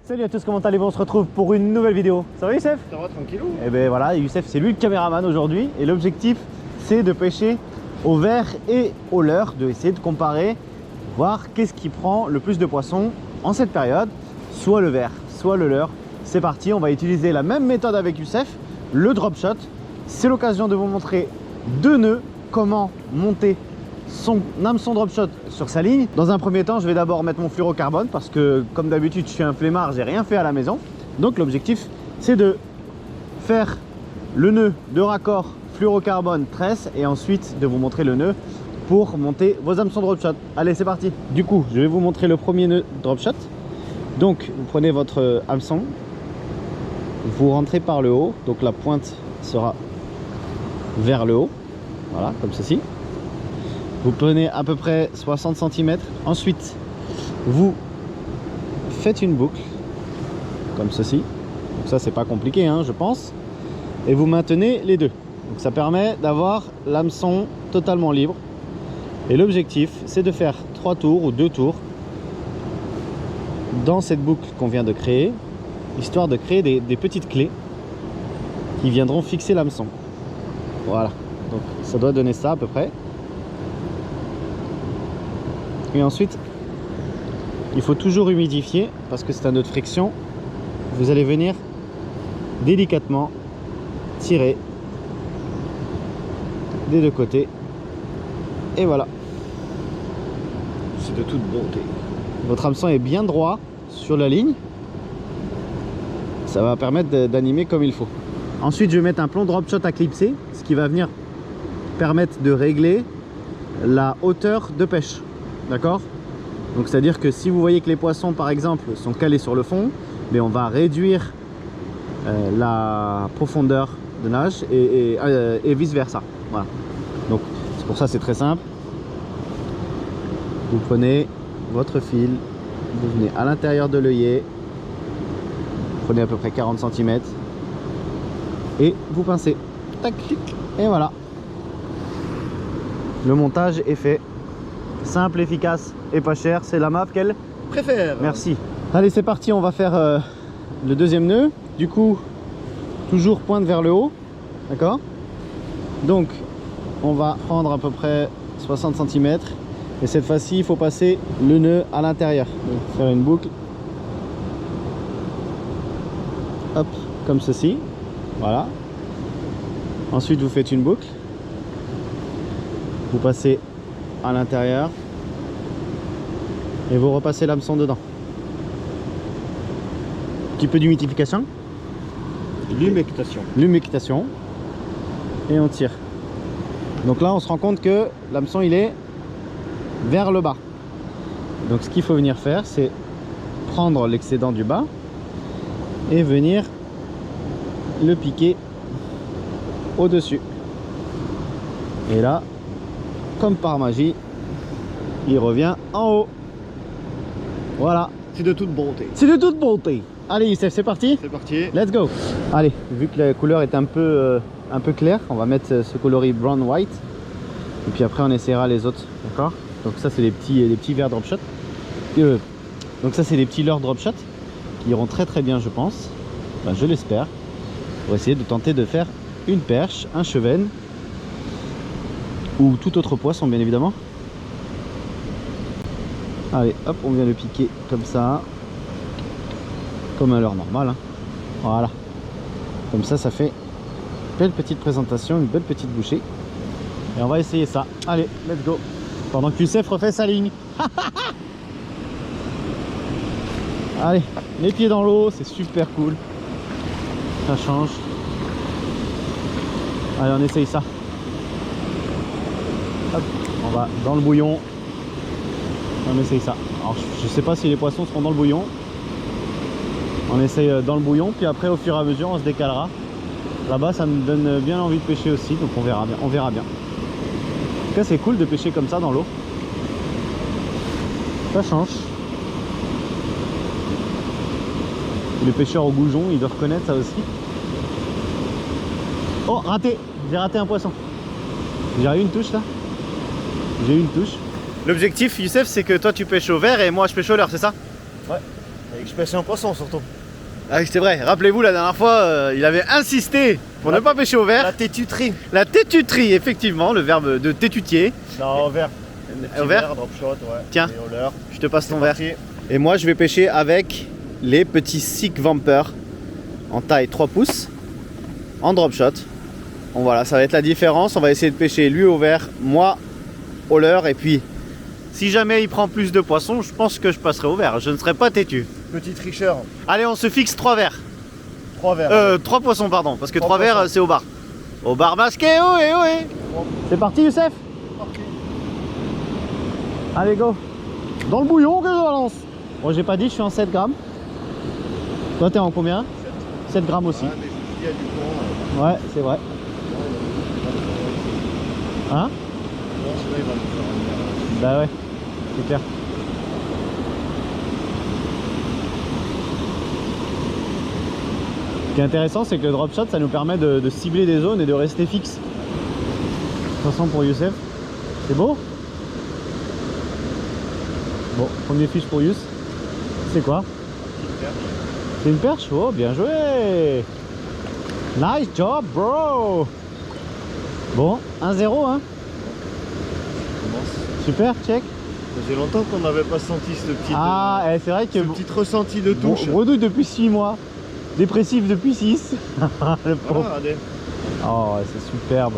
Salut à tous, comment allez-vous? On se retrouve pour une nouvelle vidéo. Ça va Youssef? Ça va tranquillou? Et ben voilà, Youssef c'est lui le caméraman aujourd'hui. Et l'objectif c'est de pêcher au verre et au leurre, de essayer de comparer, voir qu'est-ce qui prend le plus de poissons en cette période, soit le verre, soit le leurre. C'est parti, on va utiliser la même méthode avec Youssef, le drop shot. C'est l'occasion de vous montrer deux nœuds, comment monter son hameçon drop shot sur sa ligne. Dans un premier temps, je vais d'abord mettre mon fluorocarbone parce que comme d'habitude je suis un flemmard, j'ai rien fait à la maison. Donc l'objectif c'est de faire le nœud de raccord fluorocarbone tresse et ensuite de vous montrer le nœud pour monter vos hameçons drop shot. Allez, c'est parti. Du coup, je vais vous montrer le premier nœud drop shot. Donc vous prenez votre hameçon, vous rentrez par le haut, donc la pointe sera vers le haut, voilà, comme ceci. Vous prenez à peu près 60 cm. Ensuite, vous faites une boucle, comme ceci. Donc ça, c'est pas compliqué, hein, je pense. Et vous maintenez les deux. Donc ça permet d'avoir l'hameçon totalement libre. Et l'objectif, c'est de faire 3 tours ou 2 tours dans cette boucle qu'on vient de créer, histoire de créer des petites clés qui viendront fixer l'hameçon. Voilà. Donc ça doit donner ça à peu près. Et ensuite, il faut toujours humidifier parce que c'est un nœud de friction. Vous allez venir délicatement tirer des deux côtés. Et voilà. C'est de toute beauté. Votre hameçon est bien droit sur la ligne. Ça va permettre d'animer comme il faut. Ensuite, je vais mettre un plomb drop shot à clipser, ce qui va venir permettre de régler la hauteur de pêche. D'accord? Donc c'est à dire que si vous voyez que les poissons par exemple sont calés sur le fond, mais on va réduire la profondeur de nage et vice versa. Voilà. Donc c'est pour ça, c'est très simple. Vous prenez votre fil, vous venez à l'intérieur de l'œillet, vous prenez à peu près 40 cm et vous pincez. Tac, et voilà. Le montage est fait. Simple, efficace et pas cher. C'est la MAF qu'elle préfère. Merci. Allez, c'est parti, on va faire le deuxième nœud. Du coup, toujours pointe vers le haut. D'accord? Donc, on va prendre à peu près 60 cm. Et cette fois-ci, il faut passer le nœud à l'intérieur. Faire une boucle. Hop, comme ceci. Voilà. Ensuite, vous faites une boucle. Vous passez à l'intérieur et vous repassez l'hameçon dedans. Un petit peu d'humidification, l'humectation, et on tire. Donc là on se rend compte que l'hameçon il est vers le bas. Donc ce qu'il faut venir faire, c'est prendre l'excédent du bas et venir le piquer au dessus. Et là, comme par magie, il revient en haut. Voilà. C'est de toute beauté. C'est de toute beauté. Allez Youssef, c'est parti? C'est parti. Let's go. Allez, vu que la couleur est un peu claire, on va mettre ce coloris brown white. Et puis après on essaiera les autres. D'accord? Donc ça c'est les petits verres drop shot. Donc ça c'est les petits leurres drop shot qui iront très très bien je pense. Enfin, je l'espère. Pour essayer de tenter de faire une perche, un chevenne ou tout autre poisson bien évidemment. Allez hop, on vient le piquer comme ça, comme un leurre normal, hein. Voilà, comme ça ça fait une belle petite présentation, une belle petite bouchée. Et on va essayer ça. Allez, let's go, pendant que Youssef refait sa ligne. Allez, les pieds dans l'eau, c'est super cool, ça change. Allez, on essaye ça. Hop, on va dans le bouillon. On essaye ça. Alors je sais pas si les poissons seront dans le bouillon. On essaye dans le bouillon, puis après au fur et à mesure on se décalera. Là-bas ça me donne bien envie de pêcher aussi, donc on verra bien. On verra bien. En tout cas c'est cool de pêcher comme ça dans l'eau. Ça change. Les pêcheurs au goujon, ils doivent reconnaître ça aussi. Oh, raté! J'ai raté un poisson. J'ai eu une touche là. J'ai eu une touche. L'objectif, Youssef, c'est que toi tu pêches au verre et moi je pêche au leurre, c'est ça? Ouais. Et que je pêchais en poisson surtout. Ah, c'est vrai, rappelez-vous la dernière fois, il avait insisté pour ne pas pêcher au verre. La tétuterie. La tétuterie, effectivement, le verbe de tétutier. Non, au verre. Au verre drop shot, ouais. Tiens, et au leurre. je te passe ton verre. Parti. Et moi, je vais pêcher avec les petits Sick Vamper en taille 3 pouces en drop shot. Bon, voilà, ça va être la différence. On va essayer de pêcher lui au verre, moi au leurre. Et puis, si jamais il prend plus de poissons, je pense que je passerai au verre. Je ne serai pas têtu. Petit tricheur. Allez, on se fixe 3 verres. 3 verres. 3 poissons, pardon, parce que 3 3 verres, poissons. c'est au bar. Au bar masqué, ohé, ohé. C'est parti, Youssef? Allez, go. Dans le bouillon que je balance. Bon, j'ai pas dit, je suis en 7 grammes. Toi, t'es en combien? 7 grammes aussi. Ouais, mais je me dis, il y a du pont. Ouais, c'est vrai. Hein? Non, celui-là, il va nous faire Bah ouais, c'est clair. Ce qui est intéressant, c'est que le drop shot, ça nous permet de cibler des zones et de rester fixe. De toute façon, pour Youssef, c'est beau. Bon, premier fiche pour Youss. C'est quoi? C'est une perche? Oh, bien joué! Nice job, bro! Bon, 1-0, hein? Super, check. Ça faisait longtemps qu'on n'avait pas senti ce petit, C'est vrai que ce petit ressenti de touche. Bredouille depuis 6 mois. Dépressif depuis 6. Le pauvre. Voilà, regardez. Oh, c'est superbe.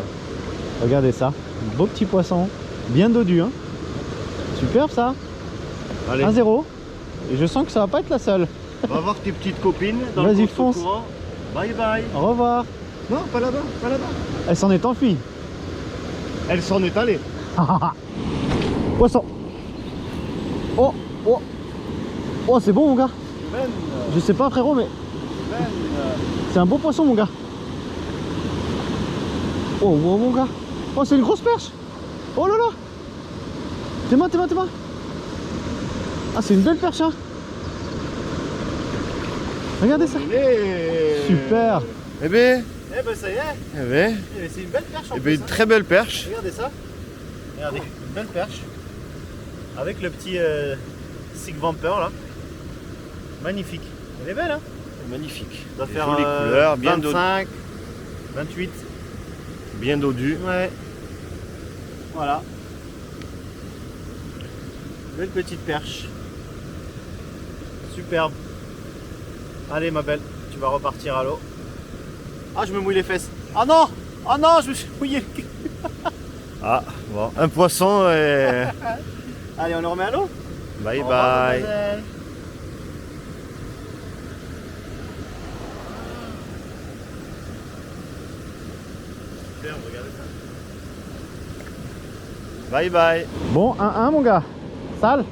Regardez ça. Beau petit poisson. Bien dodu, hein. Superbe ça. Allez, 1-0. Et je sens que ça va pas être la seule. va voir tes petites copines. Vas-y, fonce. Bye bye. Au revoir. Non, pas là-bas, pas là-bas. Elle s'en est enfuie. Elle s'en est allée. Poisson. Oh, oh. Oh, c'est bon, mon gars. Je sais pas, frérot, mais c'est un beau poisson, mon gars. Oh, wow, mon gars. Oh, c'est une grosse perche. Oh là là. Tes mains, tes mains, tes mains. Ah, c'est une belle perche, hein. Regardez ça. Super. Eh ben, Ça y est. eh ben, C'est une belle perche en eh ben, une très belle perche. Regardez ça. Regardez, une belle perche. Avec le petit Sick Vamper là. Magnifique. Elle est belle, hein. Magnifique. Ça doit Des faire jolies couleurs, bien 25, 28. bien dodu. Ouais. Voilà. Belle petite perche. Superbe. Allez ma belle, tu vas repartir à l'eau. Ah, je me mouille les fesses. Ah non. Ah non, je me suis mouillé le cul. Ah, bon, un poisson et Allez, on le remet à l'eau. bye Au revoir, bye. mademoiselle. Superbe, regardez ça. Bye bye. Bon, 1-1 mon gars. Sale.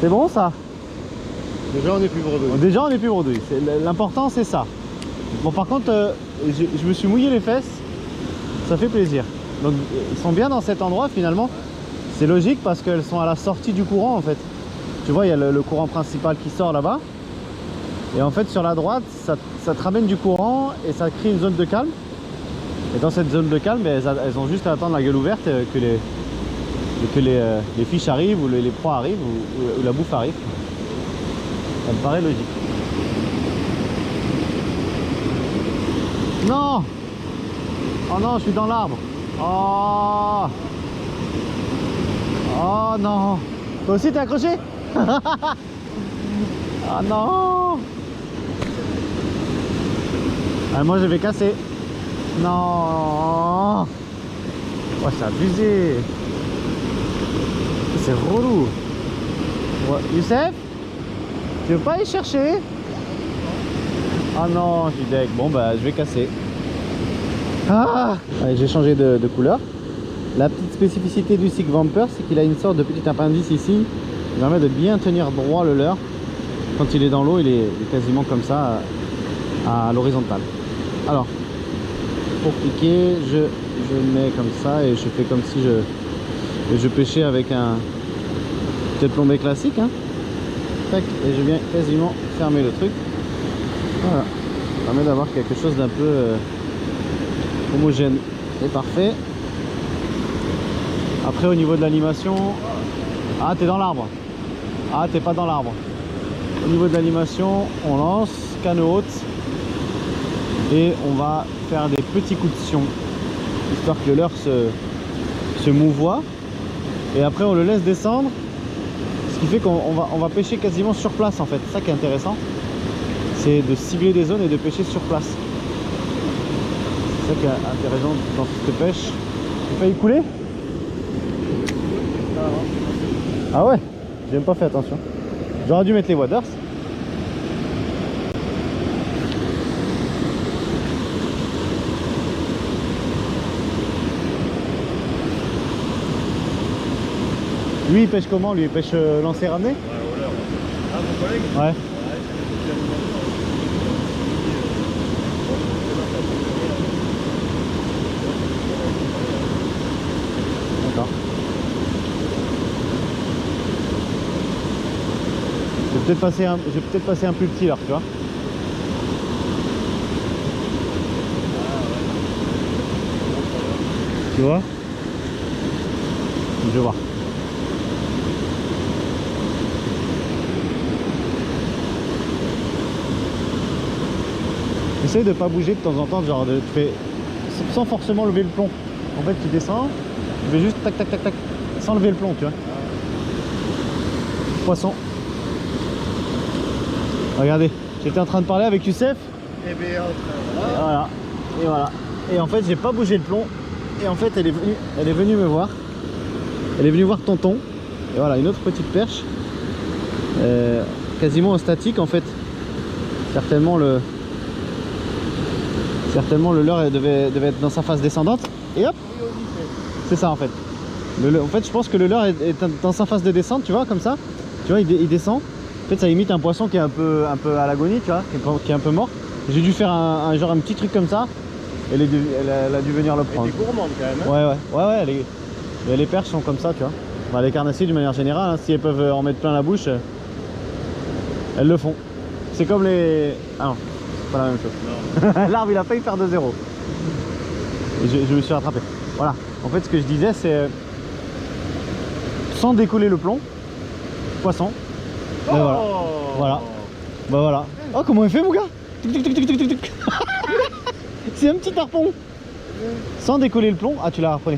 C'est bon ça? Déjà, on est plus bredouille. Déjà on est plus bredouille. L'important c'est ça. Bon par contre, je me suis mouillé les fesses. Ça fait plaisir. Donc ils sont bien dans cet endroit finalement. C'est logique parce qu'elles sont à la sortie du courant en fait. Tu vois, il y a le courant principal qui sort là-bas. Et en fait sur la droite, ça te ramène du courant et ça crée une zone de calme. Et dans cette zone de calme, elles ont juste à attendre la gueule ouverte que les fiches arrivent ou les proies arrivent ou la bouffe arrive. Ça me paraît logique. Non! Oh non, je suis dans l'arbre. Oh! Oh non! Toi aussi t'es accroché? Ah non! Ah, moi je vais casser. Non! Oh, c'est abusé! C'est relou! Ouais. Youssef? Tu veux pas aller chercher? Ah non, je suis deg. Bon bah je vais casser. Ah! Allez, j'ai changé de couleur. La petite spécificité du Sick Vamper, c'est qu'il a une sorte de petit appendice ici qui permet de bien tenir droit le leurre. Quand il est dans l'eau, il est quasiment comme ça à l'horizontale. Alors, pour piquer, je mets comme ça et je fais comme si je pêchais avec un tête plombée classique. Hein. Tac, et je viens quasiment fermer le truc. Voilà, ça permet d'avoir quelque chose d'un peu homogène et parfait. Après au niveau de l'animation, ah t'es dans l'arbre, ah t'es pas dans l'arbre, Au niveau de l'animation, on lance, canne haute, et on va faire des petits coups de sion, histoire que le leurre se mouvoie. Et après on le laisse descendre, ce qui fait qu'on va pêcher quasiment sur place en fait. C'est ça qui est intéressant, c'est de cibler des zones et de pêcher sur place. C'est ça qui est intéressant dans cette pêche. Tu failli couler? Ah ouais, j'ai même pas fait attention. J'aurais dû mettre les waders. Lui il pêche comment? Lui il pêche lancé ramené? Ouais, au leurre. Ah, mon collègue? Ouais. D'accord. Je vais peut-être passer un plus petit là, tu vois. Tu vois? Je vais voir. Essaye de pas bouger de temps en temps, genre tu fais sans forcément lever le plomb. En fait tu descends, tu fais juste tac tac tac tac sans lever le plomb, tu vois. Poisson. Regardez, j'étais en train de parler avec Youssef. Et bien, Voilà. Et voilà. Et en fait j'ai pas bougé le plomb. Et en fait elle est venue me voir. Elle est venue voir tonton. Et voilà, une autre petite perche. Quasiment en statique en fait. Certainement le leurre devait être dans sa phase descendante. Et hop, c'est ça en fait. En fait je pense que le leurre est dans sa phase de descente, tu vois, comme ça. Tu vois, il descend. En fait ça imite un poisson qui est un peu à l'agonie, tu vois, qui est un peu mort. J'ai dû faire un petit truc comme ça. Elle a dû venir le prendre. Elle est gourmande quand même. Hein. Ouais, les perches sont comme ça, tu vois. Bah, les carnassiers d'une manière générale, hein, si elles peuvent en mettre plein la bouche, elles le font. C'est comme les... Ah non, c'est pas la même chose. L'arbre il a failli faire 2-0. Je me suis rattrapé. Voilà, en fait ce que je disais c'est... Sans décoller le plomb, poisson. Oh, voilà. Bah voilà. Oh comment il fait mon gars? C'est un petit harpon. Sans décoller le plomb. Ah tu l'as repris.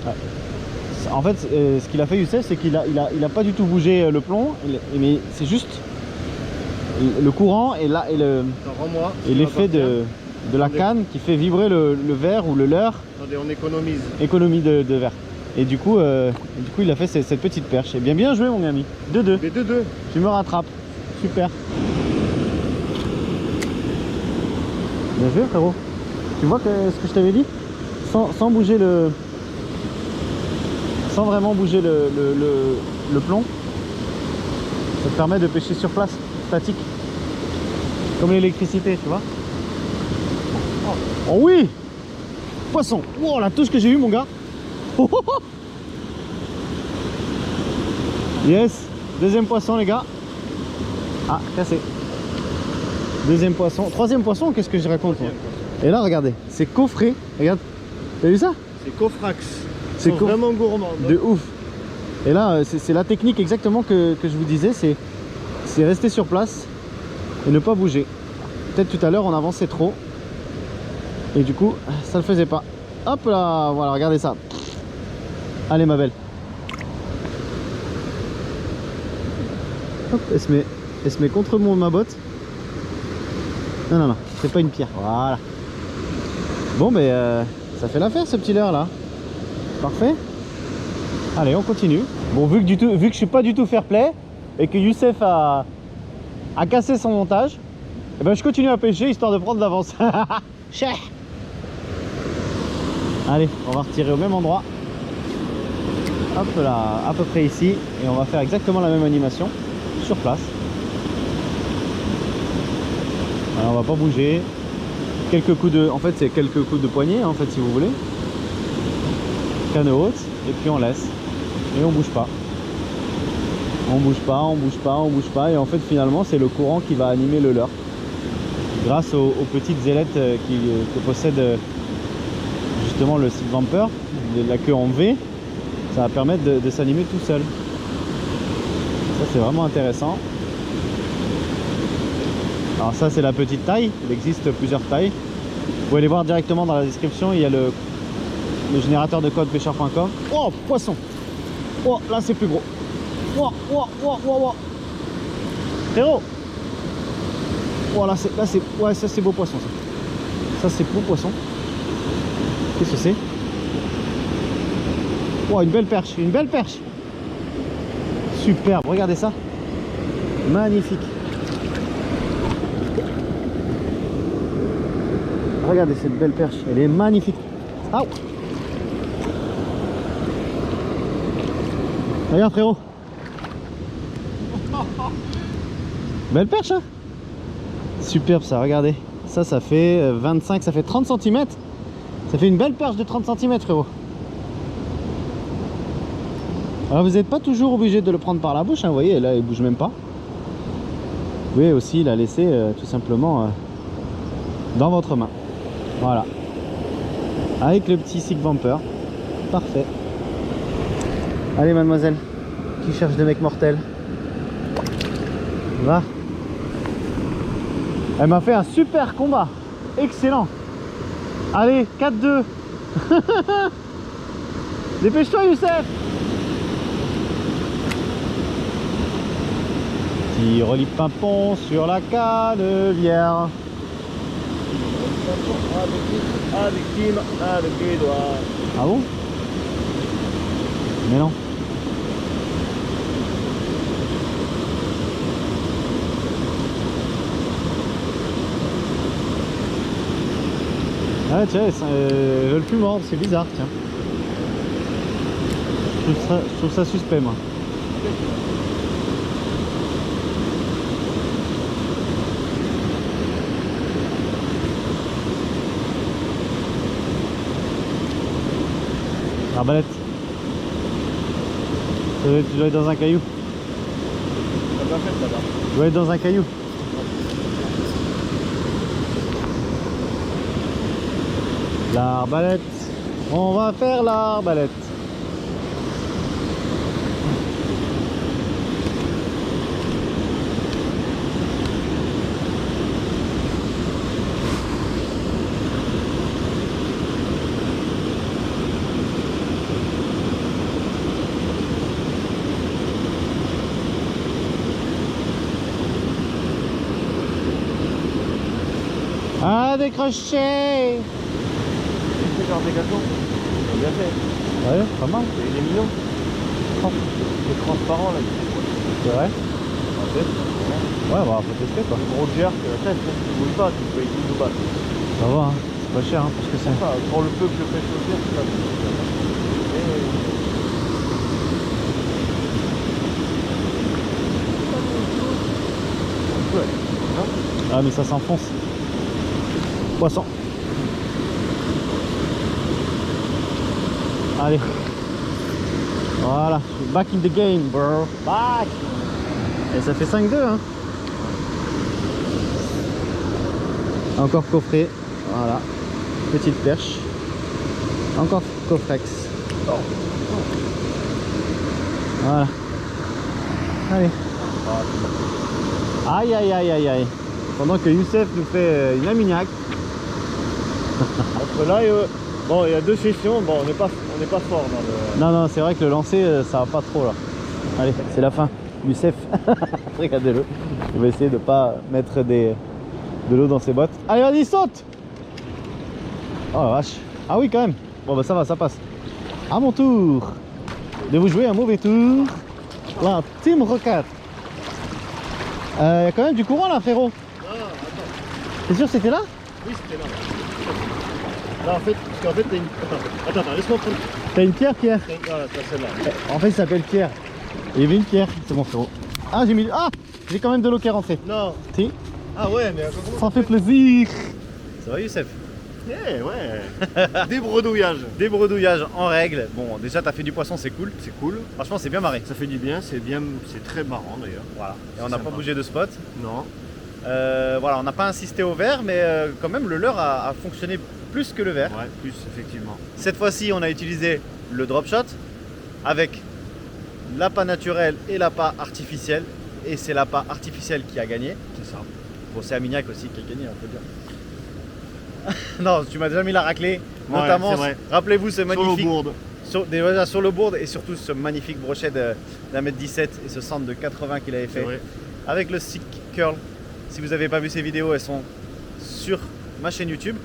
Ouais. En fait ce qu'il a fait Youssef, c'est qu'il a pas du tout bougé le plomb, mais c'est juste le courant et l'effet de la canne qui fait vibrer le verre ou le leurre. Attendez, on économise. Économie de verre. Et du coup il a fait cette petite perche. Et bien joué mon ami. 2-2. Mais 2-2. Tu me rattrapes. Super. Bien joué frérot. Tu vois ce que je t'avais dit, sans bouger sans vraiment bouger le plomb, ça te permet de pêcher sur place, statique, comme l'électricité, tu vois. Oh oui, poisson. Oh la touche que j'ai eue mon gars. Oh, oh, oh. Yes, deuxième poisson les gars. Ah cassé. Deuxième poisson, troisième poisson. Qu'est-ce que je raconte moi? Et là regardez, c'est coffré, regarde, t'as vu ça? C'est Cofrax, c'est vraiment gourmand. De ouf. Et là c'est la technique exactement que je vous disais, c'est rester sur place et ne pas bouger. Peut-être tout à l'heure on avançait trop et du coup ça le faisait pas. Hop là, voilà, regardez ça. Allez ma belle. Hop, elle se met contre ma botte. Non, c'est pas une pierre, voilà. Bon mais ça fait l'affaire ce petit leurre là. Parfait. Allez on continue. Bon vu que je suis pas du tout fair play et que Youssef a cassé son montage, et ben je continue à pêcher histoire de prendre de l'avance. Allez on va retirer au même endroit. Hop là, à peu près ici. Et on va faire exactement la même animation sur place. Alors, on va pas bouger. Quelques coups de... En fait c'est quelques coups de poignet en fait si vous voulez. Canne haute et puis on laisse. Et on bouge pas. On bouge pas, on bouge pas, on bouge pas. Et en fait finalement c'est le courant qui va animer le leurre. Grâce aux petites ailettes que possède justement le Silk Vamper, la queue en V, ça va permettre de s'animer tout seul. Ça c'est vraiment intéressant. Alors ça c'est la petite taille, il existe plusieurs tailles. Vous pouvez aller voir directement dans la description, il y a le générateur de code pêcheur.com. Oh, poisson. Oh, là c'est plus gros. Oh, oh, oh, oh, oh. Frérot. Oh, là c'est, ouais, ça c'est beau poisson ça. Ça c'est beau poisson. Qu'est-ce que c'est? Oh, une belle perche, une belle perche. Superbe, regardez ça. Magnifique. Regardez cette belle perche, elle est magnifique. Ah. Regarde frérot. Belle perche hein. Superbe ça, regardez. Ça fait 25, ça fait 30 cm. Ça fait une belle perche de 30 cm frérot. Alors vous n'êtes pas toujours obligé de le prendre par la bouche, hein, vous voyez, là il bouge même pas. Vous pouvez aussi la laisser tout simplement dans votre main. Voilà. Avec le petit Sig Vamper. Parfait. Allez mademoiselle, qui cherche des mecs mortels. Va. Elle m'a fait un super combat. Excellent. Allez, 4-2. Dépêche-toi Youssef. Petit relief pimpon sur la canevière. Avec les doigts. Ah bon? Mais non. Ah tiens, je le plus mordre, c'est bizarre, tiens. Je trouve ça suspect moi. Arbalète. Tu dois être dans un caillou. Tu dois être dans un caillou. L'arbalète. On va faire l'arbalète. Ah, décroché. C'est genre des gâteaux. C'est bien fait. Ouais, pas mal. Il est mignon. Oh. Il est transparent là. C'est vrai? Ouais, bah faut tester quoi. Gros jerk, la tête, tu bouges pas, tu payes 12 balles. Ça va, hein. C'est pas cher hein, parce que c'est. Pour le peu que je pêche au jerk, c'est pas Ah mais ça s'enfonce. Poisson. Allez. Voilà. Back in the game, bro. Back. Et ça fait 5-2 hein. Encore coffret. Voilà. Petite perche. Encore coffrex. Voilà. Allez. Aïe aïe aïe aïe aïe. Pendant que Youssef nous fait une amignac. Entre là et bon, il y a deux sessions, bon, on n'est pas fort dans le... Non, c'est vrai que le lancer, ça va pas trop là. Allez, c'est la fin. Youssef, regardez-le. Il va essayer de pas mettre de l'eau dans ses bottes. Allez, vas-y, saute. Oh la vache. Ah oui, quand même. Bon, bah ça va, ça passe. À mon tour de vous jouer un mauvais tour. La Team Rocket. Il y a quand même du courant là, frérot. Ah, attends. T'es sûr que c'était là? Oui, c'était là. Là, en fait, parce qu'en fait, t'as une... Attends, laisse-moi prendre... T'as une pierre, Pierre? Voilà, ça, celle-là. En fait, il s'appelle Pierre. Il y avait une pierre. C'est bon, frérot. Ah, j'ai mis... Ah, j'ai quand même de l'eau qui est rentrée. Non. Si. Ah ouais, mais comment... Ça fait plaisir. Ça va, Youssef? Eh ouais. Des bredouillages en règle. Bon, déjà t'as fait du poisson, c'est cool. C'est cool. Franchement, c'est bien marré. Ça fait du bien, c'est très marrant d'ailleurs. Voilà. Et on n'a pas bougé de spot. Non. Voilà, on n'a pas insisté au verre, mais quand même le leurre a fonctionné plus que le verre. Ouais, plus effectivement. Cette fois-ci, on a utilisé le drop shot avec l'appât naturel et l'appât artificiel. Et c'est l'appât artificiel qui a gagné. C'est ça. Bon, c'est Amignac aussi qui a gagné, on peut dire. Non, tu m'as déjà mis la raclée. Ouais, Notamment, c'est vrai. rappelez-vous ce magnifique. Sur Sur le board et surtout ce magnifique brochet d'un mètre 17 et ce centre de 80 qu'il avait fait. Avec le stick curl. Si vous n'avez pas vu ces vidéos, elles sont sur ma chaîne YouTube.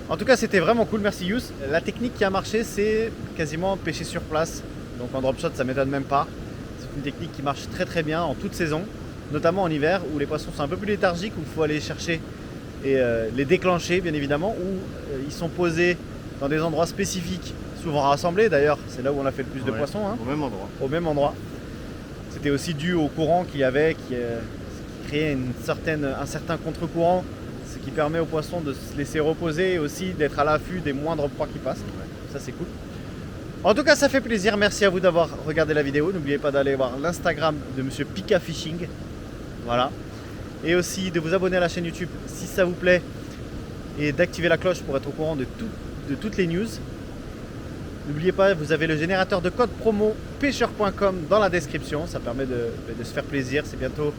En tout cas, c'était vraiment cool, merci Yous. La technique qui a marché, c'est quasiment pêcher sur place. Donc en drop shot, ça m'étonne même pas. C'est une technique qui marche très très bien en toute saison, notamment en hiver où les poissons sont un peu plus léthargiques, où il faut aller chercher et les déclencher bien évidemment, où ils sont posés dans des endroits spécifiques, souvent rassemblés. D'ailleurs, c'est là où on a fait le plus de poissons. Hein, au même endroit. Au même endroit. C'était aussi dû au courant qu'il y avait, qui créait un certain contre-courant, ce qui permet aux poissons de se laisser reposer et aussi d'être à l'affût des moindres proies qui passent. Ça, c'est cool. En tout cas, ça fait plaisir. Merci à vous d'avoir regardé la vidéo. N'oubliez pas d'aller voir l'Instagram de Monsieur Pika Fishing. Voilà. Et aussi de vous abonner à la chaîne YouTube si ça vous plaît et d'activer la cloche pour être au courant de toutes les news. N'oubliez pas, vous avez le générateur de code promo pêcheur.com dans la description. Ça permet de se faire plaisir. C'est bientôt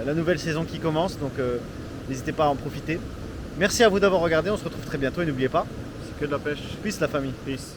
la nouvelle saison qui commence, donc n'hésitez pas à en profiter. Merci à vous d'avoir regardé. On se retrouve très bientôt et n'oubliez pas, C'est que de la pêche. Peace la famille. Peace.